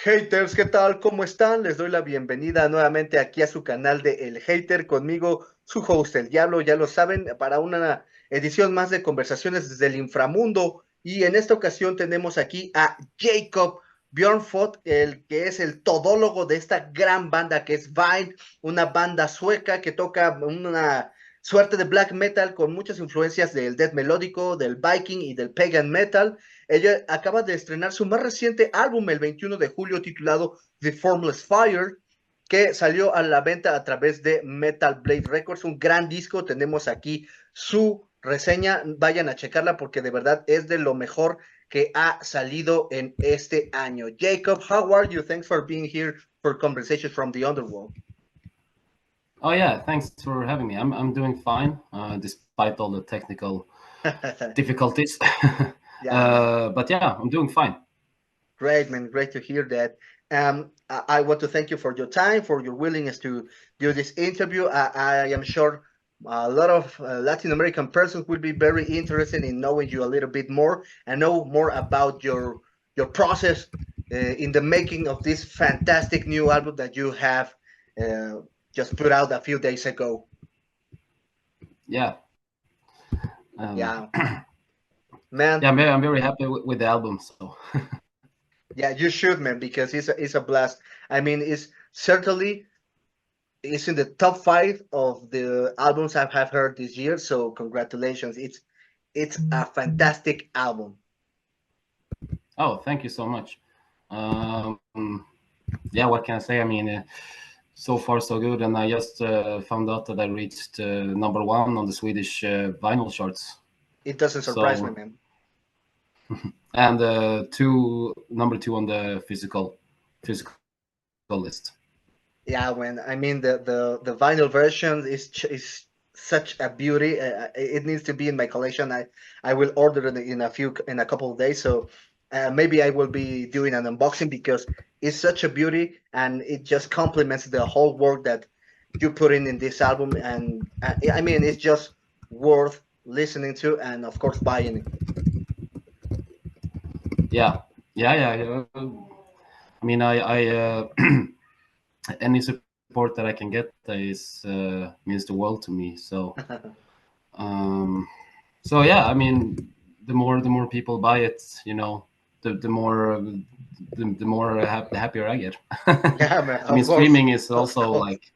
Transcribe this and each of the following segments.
Haters, ¿qué tal? ¿Cómo están? Les doy la bienvenida nuevamente aquí a su canal de El Hater, conmigo, su host, el Diablo, ya lo saben, para una edición más de Conversaciones desde el Inframundo. Y en esta ocasión tenemos aquí a Jacob Björnfot, el que es el todólogo de esta gran banda que es Kvaen, una banda sueca que toca una suerte de black metal con muchas influencias del death melódico, del Viking y del pagan metal. Ella acaba de estrenar su más reciente álbum el 21 de julio titulado The Formless Fire, que salió a la venta a través de Metal Blade Records, un gran disco. Tenemos aquí su reseña, vayan a checarla porque de verdad es de lo mejor que ha salido en este año. Jacob, how are you? Thanks for being here for Conversations from the Underworld. Oh yeah, thanks for having me. I'm doing fine, despite all the technical difficulties. But yeah, I'm doing fine. Great, man. Great to hear that. I want to thank you for your time, for your willingness to do this interview. I am sure a lot of Latin American persons will be very interested in knowing you a little bit more and know more about your process in the making of this fantastic new album that you have just put out a few days ago. Yeah. Yeah, man. Yeah, I'm very happy with the album. So. Yeah, you should, man, because it's a blast. I mean, it's certainly it's in the top 5 of the albums I have heard this year. So congratulations! It's a fantastic album. Oh, thank you so much. Yeah, what can I say? I mean, so far so good, and I just found out that I reached #1 on the Swedish vinyl charts. It doesn't surprise me, man. And #2 on the physical list. Yeah, when I mean the vinyl version is such a beauty. It needs to be in my collection. I will order it in a couple of days. So maybe I will be doing an unboxing because it's such a beauty and it just complements the whole work that you put in this album. And I mean, it's just worth listening to and of course buying it. Yeah. I mean, I any support that I can get is means the world to me. So, so yeah, I mean, the more people buy it, you know, the more the happier I get. Yeah, man, I mean, course, streaming is also like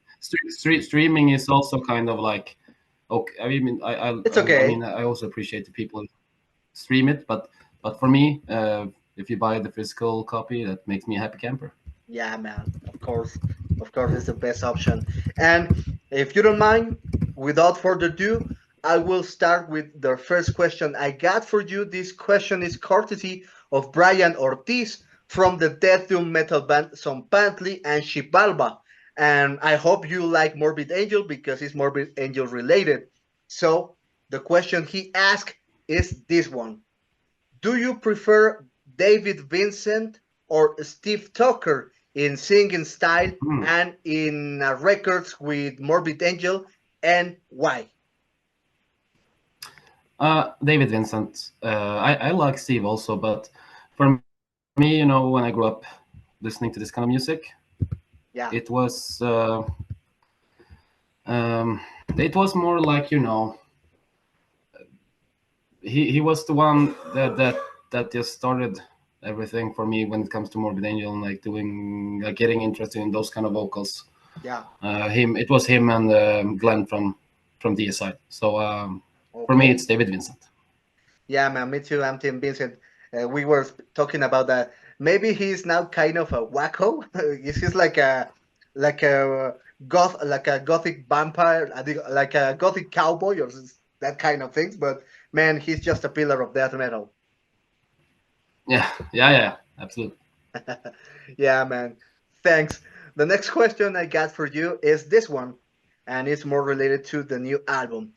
streaming is also kind of like okay. I mean, it's okay. I mean, I also appreciate the people who stream it, but for me, if you buy the physical copy, that makes me a happy camper. Yeah, man. Of course, it's the best option. And if you don't mind, without further ado, I will start with the first question I got for you. This question is courtesy of Brian Ortiz from the death doom metal band Zompantli and Xibalba. And I hope you like Morbid Angel because it's Morbid Angel related. So the question he asked is this one. Do you prefer David Vincent or Steve Tucker in singing style and in records with Morbid Angel, and why? David Vincent. I like Steve also, but for me, you know, when I grew up listening to this kind of music, yeah, it was more like, you know, he was the one that just started everything for me when it comes to Morbid Angel and like getting interested in those kind of vocals. Yeah. It was him and Glenn from DSI. So okay. For me, it's David Vincent. Yeah, man, me too. I'm Team Vincent. We were talking about that. Maybe he's now kind of a wacko. He's like a gothic vampire, like a gothic cowboy or that kind of things. But man, he's just a pillar of death metal. Yeah, absolutely. Yeah, man. Thanks. The next question I got for you is this one, and it's more related to the new album.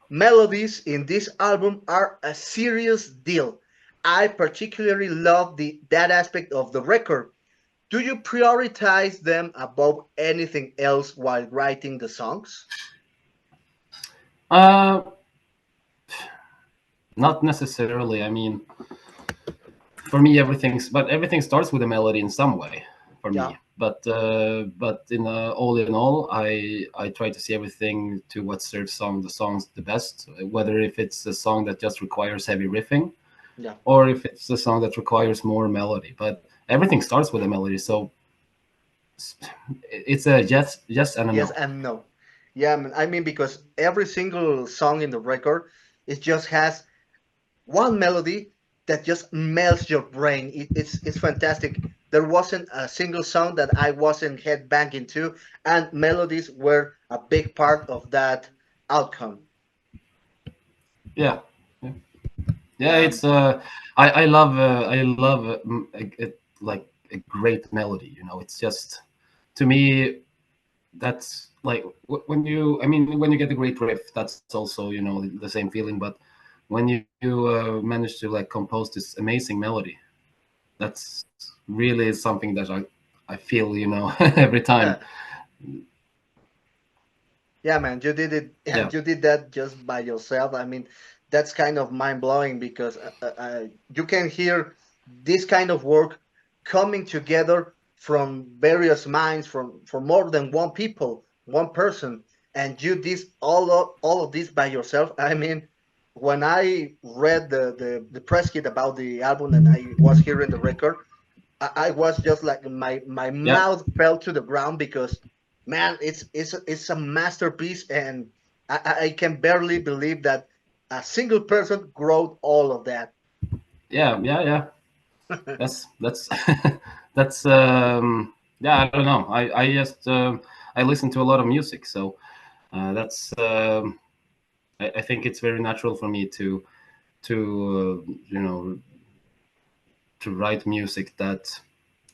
Melodies in this album are a serious deal. I particularly love that aspect of the record. Do you prioritize them above anything else while writing the songs? Not necessarily. I mean, for me, everything starts with a melody in some way. for me. But in all, I try to see everything to what serves the songs the best. Whether if it's a song that just requires heavy riffing, or if it's a song that requires more melody. But everything starts with a melody, so it's a yes and a no. Yes and no. Yeah, I mean, because every single song in the record, it just has one melody that just melts your brain. It's fantastic. There wasn't a single song that I wasn't headbanging to, and melodies were a big part of that outcome. Yeah. It's I love like a great melody. You know, it's just, to me, that's like when you get a great riff, that's also, you know, the same feeling. But when you manage to like compose this amazing melody, that's really something that I feel, you know, every time. Yeah, man, you did it. Yeah, you did that just by yourself. I mean, that's kind of mind blowing because you can hear this kind of work coming together from various minds, from more than one person, and you did all of this by yourself. I mean, when I read the press kit about the album and I was hearing the record, I was just like my mouth fell to the ground because, man, it's a masterpiece, and I can barely believe that a single person wrote all of that. Yeah. that's that's yeah, I don't know. I just I listen to a lot of music, so that's I think it's very natural for me to you know, to write music that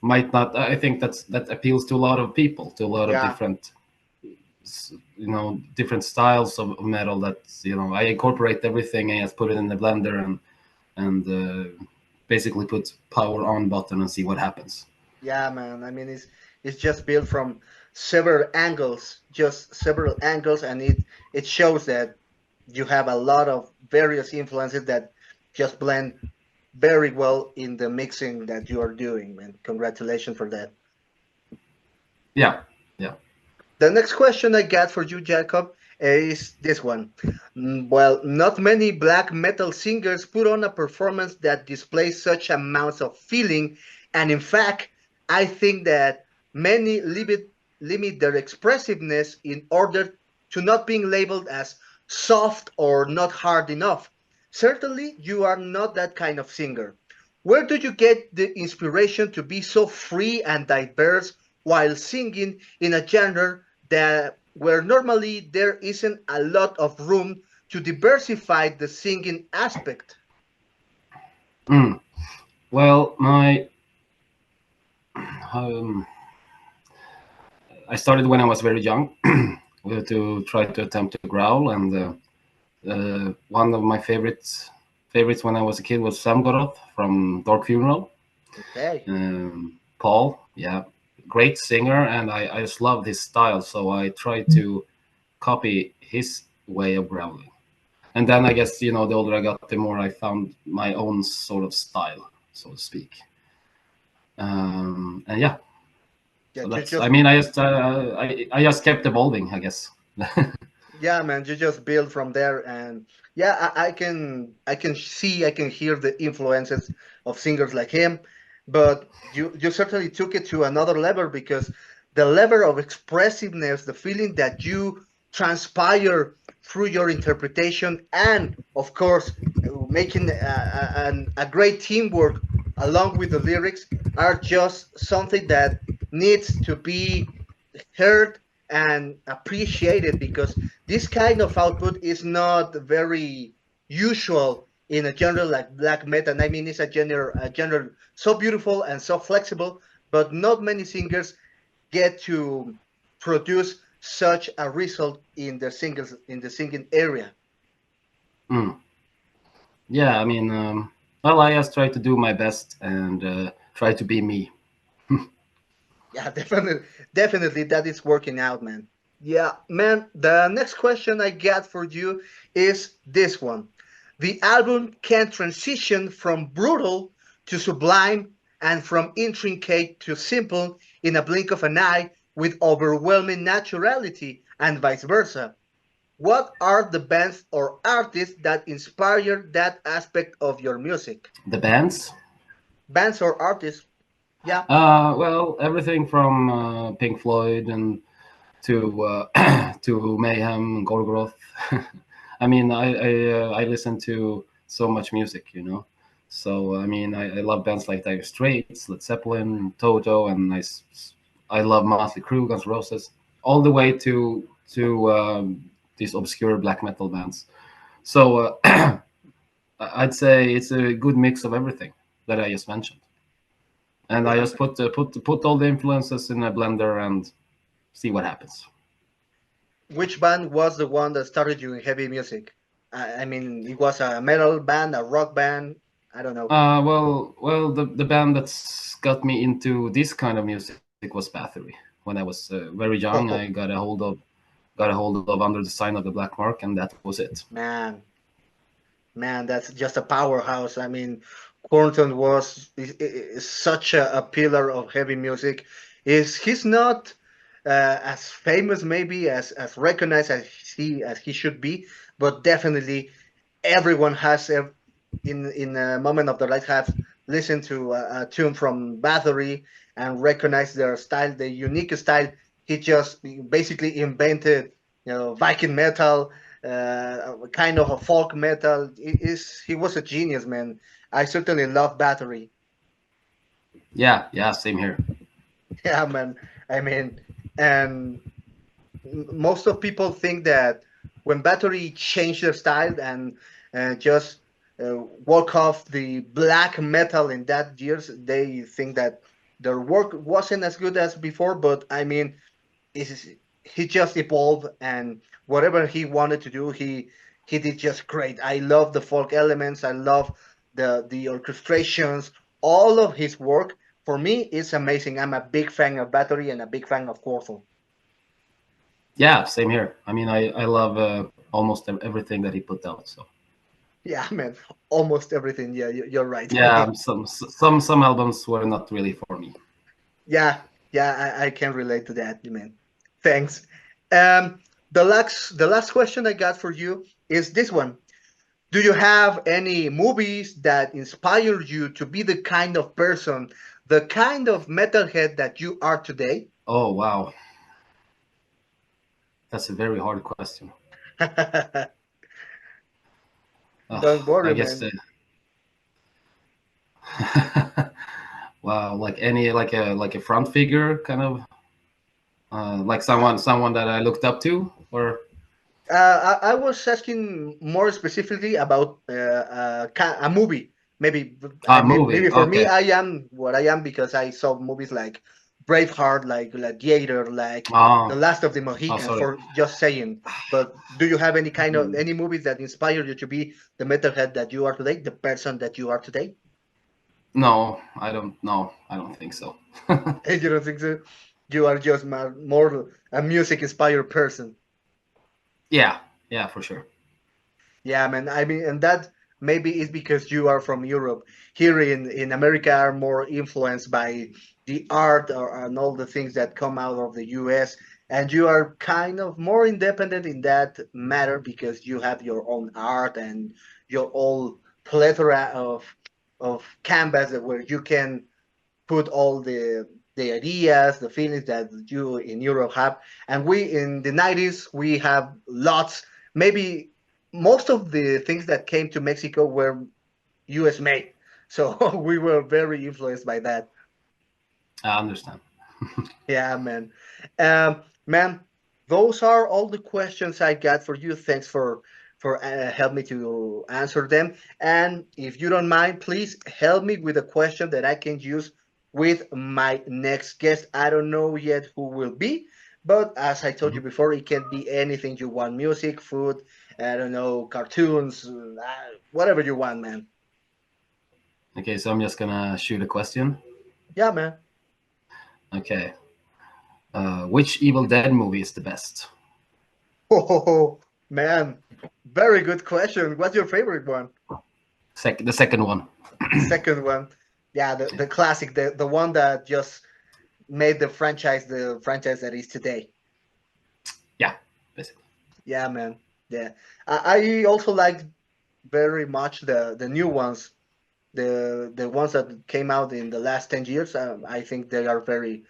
might not. I think that appeals to a lot of people, to a lot of different, you know, different styles of metal. That, you know, I incorporate everything and just put it in the blender and basically put power on button and see what happens. Yeah, man. I mean, it's just built from several angles, and it shows that you have a lot of various influences that just blend very well in the mixing that you are doing, man. Congratulations for that. Yeah. The next question I got for you, Jacob, is this one. Well, not many black metal singers put on a performance that displays such amounts of feeling, and in fact, I think that many limit their expressiveness in order to not being labeled as soft or not hard enough. Certainly, you are not that kind of singer. Where do you get the inspiration to be so free and diverse while singing in a genre that where normally there isn't a lot of room to diversify the singing aspect? Well, I started when I was very young to try to attempt to growl, and one of my favorites when I was a kid was Samgoroth from Dark Funeral. Okay. Paul, yeah, great singer, and I just love his style, so I tried to copy his way of growling. And then I guess, you know, the older I got, the more I found my own sort of style, so to speak. And yeah, so that's, I mean, I just kept evolving, I guess. Yeah, man, you just build from there, and yeah, I can hear the influences of singers like him, but you certainly took it to another level because the level of expressiveness, the feeling that you transpire through your interpretation, and of course making a great teamwork along with the lyrics are just something that needs to be heard and appreciated because this kind of output is not very usual in a genre like black metal. I mean, it's a genre so beautiful and so flexible, but not many singers get to produce such a result in the singing area. Yeah, I mean, well, I just try to do my best and try to be me. Yeah, definitely that is working out, man. Yeah, man, the next question I got for you is this one. The album can transition from brutal to sublime and from intricate to simple in a blink of an eye with overwhelming naturality, and vice versa. What are the bands or artists that inspire that aspect of your music? The bands? Bands or artists? Yeah. Well, everything from Pink Floyd and to to Mayhem, Gorgoroth. I mean, I listen to so much music, you know. So I mean, I love bands like Dire Straits, Led Zeppelin, Toto, and I love Motley Crüe, Guns N' Roses, all the way to these obscure black metal bands. So I'd say it's a good mix of everything that I just mentioned, and I Yeah. just put all the influences in a blender and see what happens. Which band was the one that started you in heavy music? I mean, it was a metal band, a rock band. I don't know. Well, the band that's got me into this kind of music was Bathory. When I was very young, I Oh, got a hold of Under the Sign of the Black Mark, and that was it. man, man, that's just a powerhouse. I mean, Quorthon was is such a pillar of heavy music. Is he's not as famous maybe as recognized as he should be, but definitely everyone has in a moment of their life have listened to a tune from Bathory and recognized their style, the unique style. He just basically invented, Viking metal, kind of a folk metal. He was a genius, man. I certainly love Bathory. Yeah, yeah, same here. Yeah, man. I mean, and most of people think that when Bathory changed their style and just walk off the black metal in that years, they think that their work wasn't as good as before. But I mean, is he just evolved, and whatever he wanted to do, he did just great. I love the folk elements. I love the orchestrations. All of his work for me is amazing. I'm a big fan of Bathory and a big fan of Quorthon. Yeah, same here. I mean, I love almost everything that he put out. So Yeah, man, almost everything. Yeah, you're right. yeah, some albums were not really for me. Yeah, yeah, I can relate to that, man. Thanks. Um, the last question I got for you is this one. Do you have any movies that inspired you to be the kind of person, the kind of metalhead that you are today? Oh wow, that's a very hard question. Don't worry, I guess. man. Wow, like any like a front figure kind of like Uh, someone that I looked up to, or I was asking more specifically about a movie. Maybe I mean movie. maybe for me Okay. I am what I am because I saw movies like Braveheart, like Gladiator, like The Oh, Last of the oh, Mohicans, sorry. for just saying. But do you have any kind of any movies that inspired you to be the metalhead that you are today, the person that you are today? No, I don't. No, I don't think so. And you don't think so? You are just more a music inspired person. Yeah, yeah, for sure. Yeah, man. I mean, and that maybe is because you are from Europe. Here in America, are more influenced by the art and all the things that come out of the U.S. And you are kind of more independent in that matter because you have your own art and your own plethora of canvas where you can put all the ideas, the feelings that you in Europe have. And we in the 90s, we have lots, maybe most of the things that came to Mexico were US made. So we were very influenced by that. I understand. Yeah, man. Man, those are all the questions I got for you. Thanks for help me to answer them. And if you don't mind, please help me with a question that I can use with my next guest. I don't know yet who will be, but as I told you Mhm. before, it can be anything you want: music, food, I don't know, cartoons, whatever you want, man. Okay, so I'm just gonna shoot a question. Yeah, man. Okay, which Evil Dead movie is the best? Oh, man. Very good question. What's your favorite one? The second one. The second one. Yeah, the classic, the one that just made the franchise that is today. Yeah, basically. Yeah, man. Yeah, I also like very much the new ones, the ones that came out in the last 10 years. I think they are very,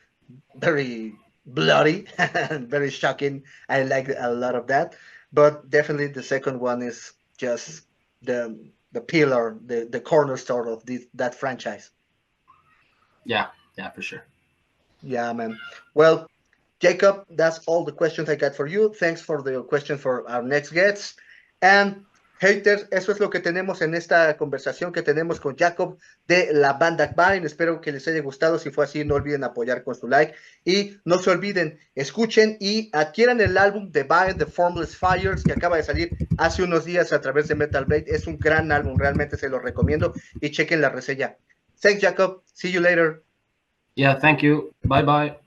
very bloody and very shocking. I like a lot of that, but definitely the second one is just the pillar, the cornerstone of that franchise. Yeah, for sure. Yeah, man. Well, Jacob, that's all the questions I got for you. Thanks for the question for our next guests. And haters, eso es lo que tenemos en esta conversación que tenemos con Jacob de la banda Quorthon. Espero que les haya gustado. Si fue así, no olviden apoyar con su like. Y no se olviden, escuchen y adquieran el álbum de Quorthon, The Formless Fires, que acaba de salir hace unos días a través de Metal Blade. Es un gran álbum, realmente se lo recomiendo. Y chequen la reseña. Thanks, Jacob. See you later. Yeah, thank you. Bye-bye.